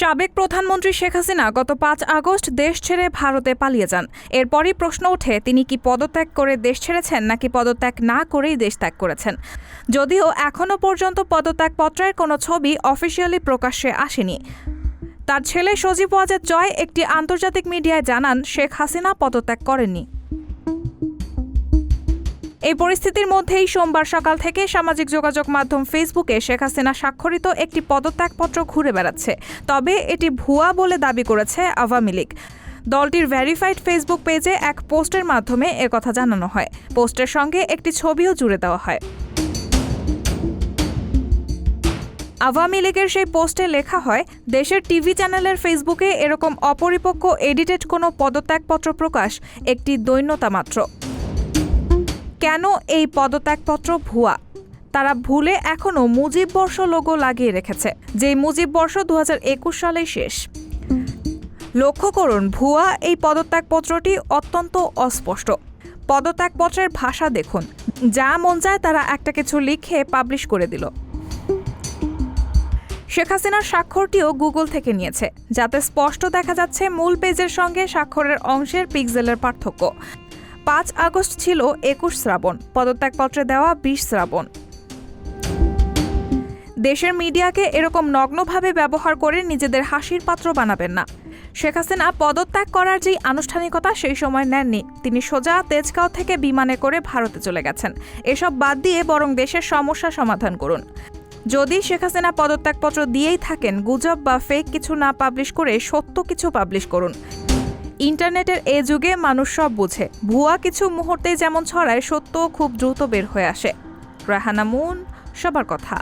সাবেক প্রধানমন্ত্রী শেখ হাসিনা গত ৫ আগস্ট দেশ ছেড়ে ভারতে পালিয়ে যান। এরপরই প্রশ্ন ওঠে তিনি কি পদত্যাগ করে দেশ ছেড়েছেন নাকি পদত্যাগ না করেই দেশ ত্যাগ করেছেন। যদিও এখনও পর্যন্ত পদত্যাগপত্রের কোনো ছবি অফিসিয়ালি প্রকাশ্যে আসেনি। তার ছেলে সজীব ওয়াজেদ জয় একটি আন্তর্জাতিক মিডিয়ায় জানান শেখ হাসিনা পদত্যাগ করেননি। এই পরিস্থিতির মধ্যেই সোমবার সকাল থেকে সামাজিক যোগাযোগ মাধ্যম ফেসবুকে শেখ হাসিনা স্বাক্ষরিত একটি পদত্যাগপত্র ঘুরে বেড়াচ্ছে। তবে এটি ভুয়া বলে দাবি করেছে আওয়ামী লীগ। দলটির ভেরিফাইড ফেসবুক পেজে এক পোস্টের মাধ্যমে কথা জানানো হয়। পোস্টের সঙ্গে একটি ছবিও জুড়ে দেওয়া হয়। আওয়ামী লীগের সেই পোস্টে লেখা হয়, দেশের টিভি চ্যানেলের ফেসবুকে এরকম অপরিপক্ক এডিটেড কোনো পদত্যাগপত্র প্রকাশ একটি দৈন্যতা মাত্র। কেন এই পদত্যাগপত্র ভুয়া? তারা ভুলে এখনও মুজিব বর্ষ লোগো লাগিয়ে রেখেছে, যেই মুজিব বর্ষ ২০২১ সালেই শেষ। লক্ষ্য করুন, ভুয়া এই পদত্যাগপত্রটি অত্যন্ত অস্পষ্ট। পদত্যাগপত্রের ভাষা দেখুন, যা মন চায় তারা একটা কিছু লিখে পাবলিশ করে দিল। শেখ হাসিনার স্বাক্ষরটিও গুগল থেকে নিয়েছে, যাতে স্পষ্ট দেখা যাচ্ছে মূল পেজের সঙ্গে স্বাক্ষরের অংশের পিক্সেলের পার্থক্য। ৫ আগস্ট ছিল ২১ শ্রাবণ, পদত্যাগপত্রে দেওয়া ২০ শ্রাবণ। দেশের মিডিয়াকে এরকম নগ্নভাবে ব্যবহার করে নিজেদের হাসির পাত্র বানাবেন না। শেখ হাসিনা পদত্যাগ করার যেই আনুষ্ঠানিকতা সেই সময় নেননি। তিনি সোজা তেজগাঁও থেকে বিমানে করে ভারতে চলে গেছেন। এসব বাদ দিয়ে বরং দেশের সমস্যা সমাধান করুন। যদি শেখ হাসিনা পদত্যাগপত্র দিয়েই থাকেন, গুজব বা ফেক কিছু না পাবলিশ করে সত্য কিছু পাবলিশ করুন। ইন্টারনেটের এ যুগে মানুষ সব বুঝে। ভুয়া কিছু মুহূর্তে যেমন ছড়ায়, সত্য খুব দ্রুত বের হয়ে আসে। রাহানা মুন, সবার কথা।